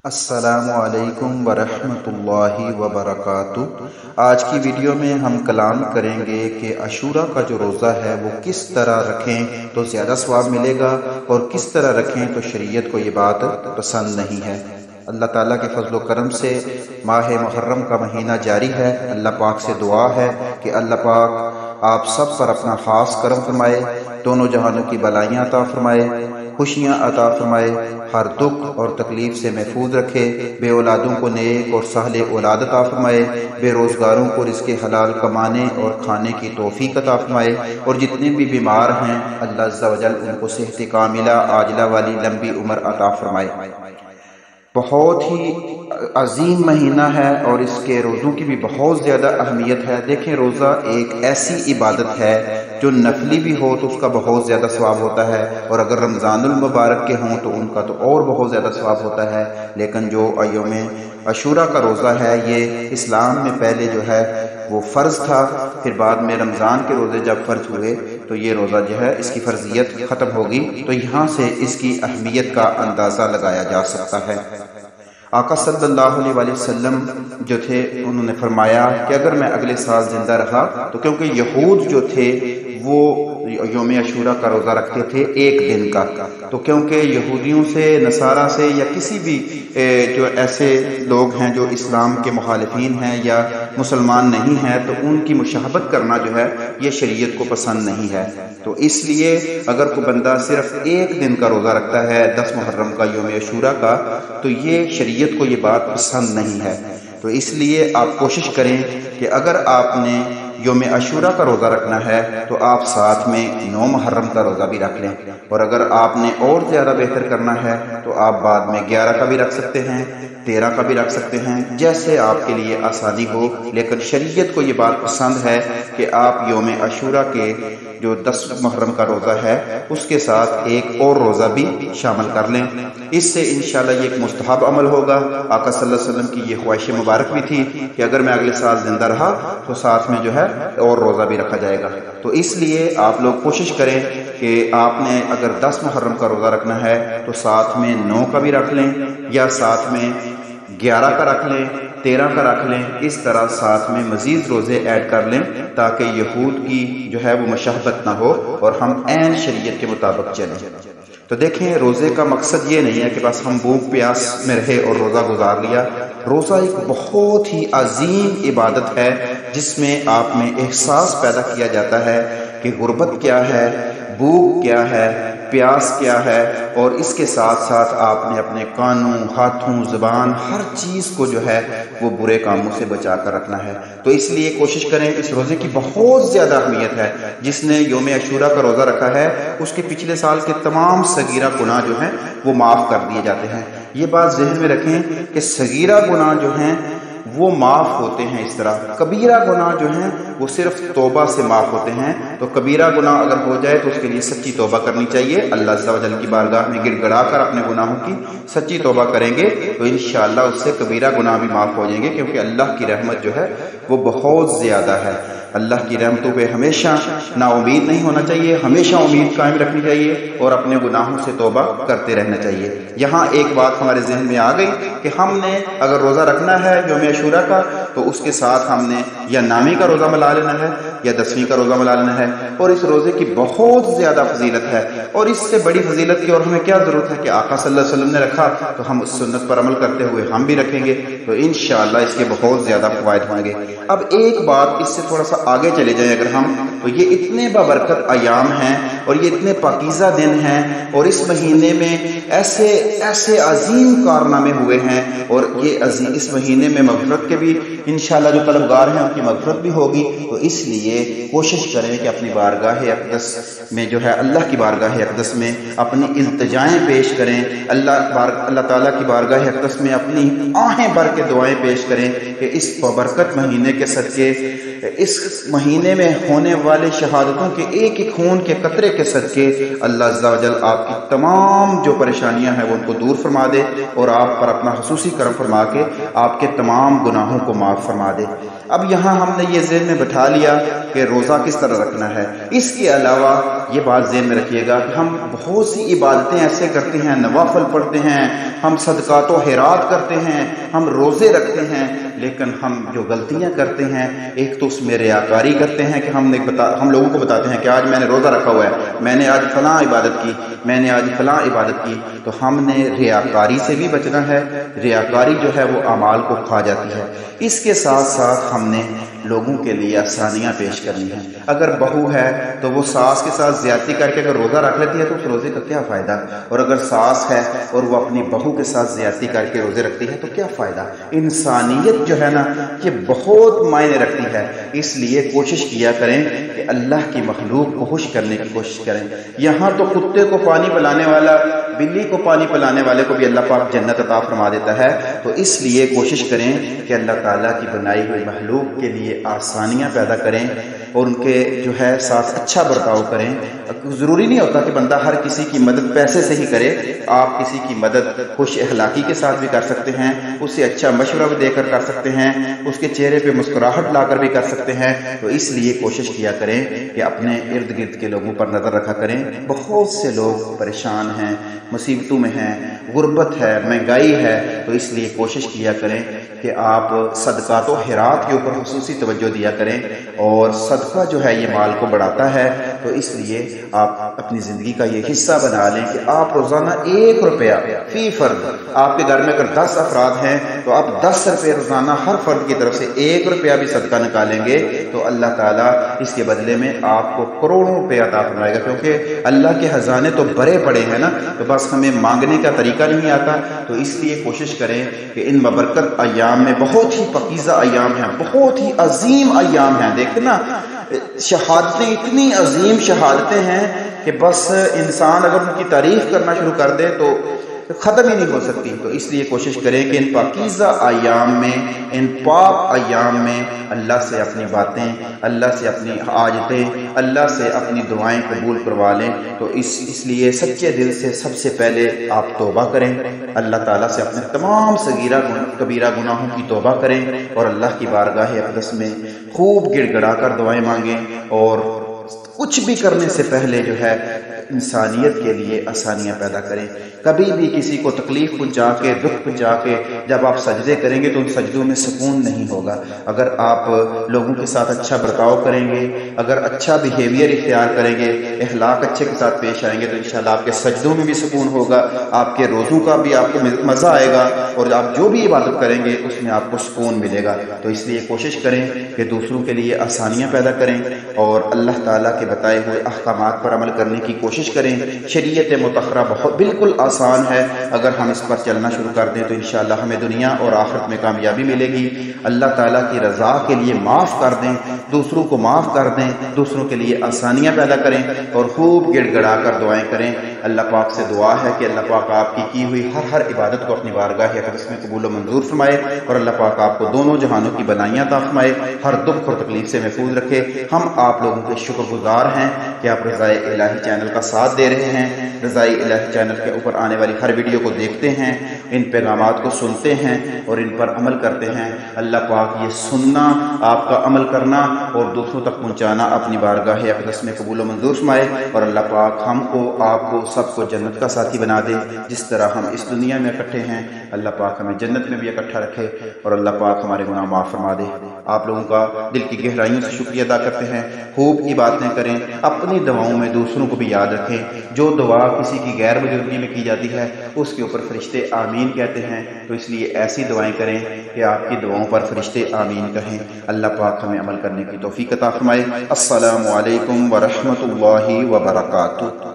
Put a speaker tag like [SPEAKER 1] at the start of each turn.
[SPEAKER 1] السلام علیکم ورحمۃ اللہ وبرکاتہ۔ آج کی ویڈیو میں ہم کلام کریں گے کہ عاشورہ کا جو روزہ ہے وہ کس طرح رکھیں تو زیادہ ثواب ملے گا اور کس طرح رکھیں تو شریعت کو یہ بات پسند نہیں ہے۔ اللہ تعالیٰ کے فضل و کرم سے ماہ محرم کا مہینہ جاری ہے۔ اللہ پاک سے دعا ہے کہ اللہ پاک آپ سب پر اپنا خاص کرم فرمائے، دونوں جہانوں کی بلائیاں عطا فرمائے، خوشیاں عطا فرمائے، ہر دکھ اور تکلیف سے محفوظ رکھے، بے اولادوں کو نیک اور صالح اولاد عطا فرمائے، بے روزگاروں کو رزق حلال کمانے اور کھانے کی توفیق عطا فرمائے، اور جتنے بھی بیمار ہیں اللہ عز و جل ان کو صحت کاملہ عاجلہ والی لمبی عمر عطا فرمائے۔ بہت ہی عظیم مہینہ ہے اور اس کے روزوں کی بھی بہت زیادہ اہمیت ہے۔ دیکھیں، روزہ ایک ایسی عبادت ہے جو نفلی بھی ہو تو اس کا بہت زیادہ ثواب ہوتا ہے، اور اگر رمضان المبارک کے ہوں تو ان کا تو اور بہت زیادہ ثواب ہوتا ہے۔ لیکن جو یوم عاشورہ کا روزہ ہے یہ اسلام میں پہلے جو ہے وہ فرض تھا، پھر بعد میں رمضان کے روزے جب فرض ہوئے تو یہ روزہ جو ہے اس کی فرضیت ختم ہوگی، تو یہاں سے اس کی اہمیت کا اندازہ لگایا جا سکتا ہے۔ آقا صلی اللہ علیہ وآلہ وسلم جو تھے انہوں نے فرمایا کہ اگر میں اگلے سال زندہ رہا تو کیونکہ یہود جو تھے وہ یوم عاشورہ کا روزہ رکھتے تھے ایک دن کا، تو کیونکہ یہودیوں سے، نصارہ سے یا کسی بھی جو ایسے لوگ ہیں جو اسلام کے مخالفین ہیں یا مسلمان نہیں ہیں تو ان کی مشابہت کرنا جو ہے یہ شریعت کو پسند نہیں ہے۔ تو اس لیے اگر کوئی بندہ صرف ایک دن کا روزہ رکھتا ہے 10 محرم کا یوم عاشورہ کا تو یہ شریعت کو یہ بات پسند نہیں ہے۔ تو اس لیے آپ کوشش کریں کہ اگر آپ نے یوم عاشورہ کا روزہ رکھنا ہے تو آپ ساتھ میں 9 محرم کا روزہ بھی رکھ لیں، اور اگر آپ نے اور زیادہ بہتر کرنا ہے تو آپ بعد میں 11 کا بھی رکھ سکتے ہیں، 13 کا بھی رکھ سکتے ہیں، جیسے آپ کے لیے آسانی ہو۔ لیکن شریعت کو یہ بات پسند ہے کہ آپ یوم عاشورہ کے جو 10 محرم کا روزہ ہے اس کے ساتھ ایک اور روزہ بھی شامل کر لیں۔ اس سے انشاءاللہ یہ ایک مستحب عمل ہوگا۔ آقا صلی اللہ علیہ وسلم کی یہ خواہش مبارک بھی تھی کہ اگر میں اگلے سال زندہ رہا تو ساتھ میں جو ہے اور روزہ بھی رکھا جائے گا۔ تو اس لیے آپ لوگ کوشش کریں کہ آپ نے اگر 10 محرم کا روزہ رکھنا ہے تو ساتھ میں 9 کا بھی رکھ لیں، یا ساتھ میں 11 کا رکھ لیں، 13 کا رکھ لیں، اس طرح ساتھ میں مزید روزے ایڈ کر لیں تاکہ یہود کی جو ہے وہ مشابہت نہ ہو اور ہم عین شریعت کے مطابق چلیں۔ تو دیکھیں، روزے کا مقصد یہ نہیں ہے کہ بس ہم بھوک پیاس میں رہے اور روزہ گزار لیا۔ روزہ ایک بہت ہی عظیم عبادت ہے جس میں آپ میں احساس پیدا کیا جاتا ہے کہ غربت کیا ہے، بھوک کیا ہے، پیاس کیا ہے، اور اس کے ساتھ ساتھ آپ نے اپنے کانوں، ہاتھوں، زبان، ہر چیز کو جو ہے وہ برے کاموں سے بچا کر رکھنا ہے۔ تو اس لیے کوشش کریں، اس روزے کی بہت زیادہ اہمیت ہے۔ جس نے یوم عاشورہ کا روزہ رکھا ہے اس کے پچھلے سال کے تمام صغیرہ گناہ جو ہیں وہ معاف کر دیے جاتے ہیں۔ یہ بات ذہن میں رکھیں کہ صغیرہ گناہ جو ہیں وہ معاف ہوتے ہیں اس طرح، کبیرہ گناہ جو ہیں وہ صرف توبہ سے معاف ہوتے ہیں۔ تو کبیرہ گناہ اگر ہو جائے تو اس کے لیے سچی توبہ کرنی چاہیے، اللہ عز و جل کی بارگاہ میں گڑ گڑا کر اپنے گناہوں کی سچی توبہ کریں گے تو انشاءاللہ اس سے کبیرہ گناہ بھی معاف ہو جائیں گے، کیونکہ اللہ کی رحمت جو ہے وہ بہت زیادہ ہے۔ اللہ کی رحمتوں پہ ہمیشہ نا امید نہیں ہونا چاہیے، ہمیشہ امید قائم رکھنی چاہیے اور اپنے گناہوں سے توبہ کرتے رہنا چاہیے۔ یہاں ایک بات ہمارے ذہن میں آ گئی کہ ہم نے اگر روزہ رکھنا ہے یوم عاشورہ کا تو اس کے ساتھ ہم نے یا نامی کا روزہ ملا لینا ہے یا 10ویں کا روزہ ملا لینا ہے، اور اس روزے کی بہت زیادہ فضیلت ہے، اور اس سے بڑی فضیلت کی اور ہمیں کیا ضرورت ہے کہ آقا صلی اللہ علیہ وسلم نے رکھا تو ہم اس سنت پر عمل کرتے ہوئے ہم بھی رکھیں گے تو انشاءاللہ اس کے بہت زیادہ فوائد ہوں گے۔ اب ایک بات، اس سے تھوڑا سا آگے چلے جائیں اگر ہم، تو یہ اتنے بابرکت ایام ہیں اور یہ اتنے پاکیزہ دن ہیں، اور اس مہینے میں ایسے عظیم کارنامے ہوئے ہیں، اور یہ اس مہینے میں مغفرت کے بھی انشاءاللہ جو طلبگار ہیں ان کی مغفرت بھی ہوگی۔ تو اس لیے کوشش کریں کہ اپنی بارگاہ اقدس میں جو ہے اللہ کی بارگاہ اقدس میں اپنی التجائیں پیش کریں، اللہ تعالیٰ کی بارگاہ اقدس میں اپنی آہیں بھر کے دعائیں پیش کریں کہ اس بابرکت مہینے کے صدقے، اس مہینے میں ہونے والے شہادتوں کے ایک ایک خون کے قطرے کے صدقے اللہ عز و جل آپ کی تمام جو پریشانیاں ہیں وہ ان کو دور فرما دے اور آپ پر اپنا خصوصی کرم فرما کے آپ کے تمام گناہوں کو معاف فرما دے۔ اب یہاں ہم نے یہ ذہن میں بٹھا لیا کہ روزہ کس طرح رکھنا ہے۔ اس کے علاوہ یہ بات ذہن میں رکھیے گا کہ ہم بہت سی عبادتیں ایسے کرتے ہیں، نوافل پڑھتے ہیں، ہم صدقات و خیرات کرتے ہیں، ہم روزے رکھتے ہیں، لیکن ہم جو غلطیاں کرتے ہیں، ایک تو اس میں ریاکاری کرتے ہیں کہ ہم لوگوں کو بتاتے ہیں کہ آج میں نے روزہ رکھا ہوا ہے، میں نے آج فلاں عبادت کی، میں نے آج فلاں عبادت کی۔ تو ہم نے ریاکاری سے بھی بچنا ہے۔ ریاکاری جو ہے وہ اعمال کو کھا جاتی ہے۔ اس کے ساتھ ساتھ ہم نے لوگوں کے لیے آسانیاں پیش کرنی ہیں۔ اگر بہو ہے تو وہ ساس کے ساتھ زیادتی کر کے اگر روزہ رکھ لیتی ہے تو اس روزے کا کیا فائدہ، اور اگر ساس ہے اور وہ اپنی بہو کے ساتھ زیادتی کر کے روزے رکھتی ہے تو کیا فائدہ۔ انسانیت جو ہے نا یہ بہت معنی رکھتی ہے۔ اس لیے کوشش کیا کریں کہ اللہ کی مخلوق کو خوش کرنے کی کوشش کریں۔ یہاں تو کتے کو پانی پلانے والا، بلی کو پانی پلانے والے کو بھی اللہ پاک جنت عطا فرما دیتا ہے۔ تو اس لیے کوشش کریں کہ اللہ تعالیٰ کی بنائی ہوئی مخلوق کے لیے آسانیاں پیدا کریں اور ان کے جو ہے ساتھ اچھا برتاؤ کریں۔ ضروری نہیں ہوتا کہ بندہ ہر کسی کی مدد پیسے سے ہی کرے، آپ کسی کی مدد خوش اخلاقی کے ساتھ بھی کر سکتے ہیں، اسے اچھا مشورہ بھی دے کر کر سکتے ہیں، اس کے چہرے پہ مسکراہٹ لا کر بھی کر سکتے ہیں۔ تو اس لیے کوشش کیا کریں کہ اپنے ارد گرد کے لوگوں پر نظر رکھا کریں۔ بہت سے لوگ پریشان ہیں، مصیبتوں میں ہیں، غربت ہے، مہنگائی ہے، تو اس لیے کوشش کیا کریں کہ آپ صدقات و خیرات کے اوپر خصوصی توجہ دیا کریں، اور صدقہ جو ہے یہ مال کو بڑھاتا ہے۔ تو اس لیے آپ اپنی زندگی کا یہ حصہ بنا لیں کہ آپ روزانہ 1 روپیہ فی فرد، آپ کے گھر میں اگر 10 افراد ہیں تو آپ 10 روپے روزانہ ہر فرد کی طرف سے 1 روپیہ بھی صدقہ نکالیں گے تو اللہ تعالیٰ اس کے بدلے میں آپ کو کروڑوں روپے عطا فرمائے گا، کیونکہ اللہ کے خزانے تو بھرے پڑے ہیں نا، تو بس ہمیں مانگنے کا طریقہ نہیں آتا۔ تو اس لیے کوشش کریں کہ ان ببرکت ایام میں، بہت ہی پاکیزہ ایام ہیں، بہت ہی عظیم ایام ہیں، دیکھیں نا شہادتیں اتنی عظیم شہادتیں ہیں کہ بس انسان اگر ان کی تعریف کرنا شروع کر دے تو ختم ہی نہیں ہو سکتی۔ تو اس لیے کوشش کریں کہ ان پاکیزہ ایام میں، ان پاک ایام میں اللہ سے اپنی باتیں، اللہ سے اپنی حاجتیں، اللہ سے اپنی دعائیں قبول کروا لیں۔ تو اس لیے سچے دل سے سب سے پہلے آپ توبہ کریں، اللہ تعالیٰ سے اپنے تمام صغیرہ کبیرہ گناہوں کی توبہ کریں، اور اللہ کی بارگاہ اقدس میں خوب گڑ گڑا کر دعائیں مانگیں، اور کچھ بھی کرنے سے پہلے جو ہے انسانیت کے لیے آسانیاں پیدا کریں۔ کبھی بھی کسی کو تکلیف پہنچا کے، دکھ پہنچا کے جب آپ سجدے کریں گے تو ان سجدوں میں سکون نہیں ہوگا۔ اگر آپ لوگوں کے ساتھ اچھا برتاؤ کریں گے، اگر اچھا بیہیویئر اختیار کریں گے، اخلاق اچھے کے ساتھ پیش آئیں گے، تو انشاءاللہ آپ کے سجدوں میں بھی سکون ہوگا، آپ کے روزوں کا بھی آپ کو مزہ آئے گا، اور آپ جو بھی عبادت کریں گے اس میں آپ کو سکون ملے گا۔ تو اس لیے کوشش کریں کہ دوسروں کے لیے آسانیاں پیدا کریں، اور اللہ تعالیٰ کے بتائے ہوئے احکامات پر عمل کرنے کی کوشش کریں۔ شریعت مطہرہ بالکل آسان ہے، اگر ہم اس پر چلنا شروع کر دیں تو انشاءاللہ ہمیں دنیا اور آخرت میں کامیابی ملے گی۔ اللہ تعالیٰ کی رضا کے لیے معاف کر دیں، دوسروں کو معاف کر دیں، دوسروں کے لیے آسانیاں پیدا کریں، اور خوب گڑ گڑا کر دعائیں کریں۔ اللہ پاک سے دعا ہے کہ اللہ پاک آپ کی ہوئی ہر عبادت کو اپنی بارگاہ اقدس میں قبول و منظور فرمائے، اور اللہ پاک آپ کو دونوں جہانوں کی بلائیاں عطا فرمائے، ہر دکھ اور تکلیف سے محفوظ رکھے۔ ہم آپ لوگوں کے شکر گزار ہیں کہ آپ رضائے الہی چینل کا ساتھ دے رہے ہیں، رضائے الہی چینل کے اوپر آنے والی ہر ویڈیو کو دیکھتے ہیں، ان پیغامات کو سنتے ہیں اور ان پر عمل کرتے ہیں۔ اللہ پاک یہ سننا، آپ کا عمل کرنا اور دوسروں تک پہنچانا اپنی بارگاہ اقدس میں قبول و منظور فرمائے، اور اللہ پاک ہم کو، آپ کو، سب کو جنت کا ساتھی بنا دے۔ جس طرح ہم اس دنیا میں اکٹھے ہیں، اللہ پاک ہمیں جنت میں بھی اکٹھا رکھے، اور اللہ پاک ہمارے گناہ معاف فرما دے۔ آپ لوگوں کا دل کی گہرائیوں سے شکریہ ادا کرتے ہیں۔ خوب عبادتیں کریں، اپنی دعاؤں میں دوسروں کو بھی یاد رکھیں۔ جو دعا کسی کی غیر بزرگی میں کی جاتی ہے اس کے اوپر فرشتے آمین کہتے ہیں، تو اس لیے ایسی دعائیں کریں کہ آپ کی دعاؤں پر فرشتے آمین کہیں۔ اللہ پاک ہمیں عمل کرنے کی توفیق عطا فرمائے۔ السلام علیکم ورحمۃ اللہ وبرکاتہ۔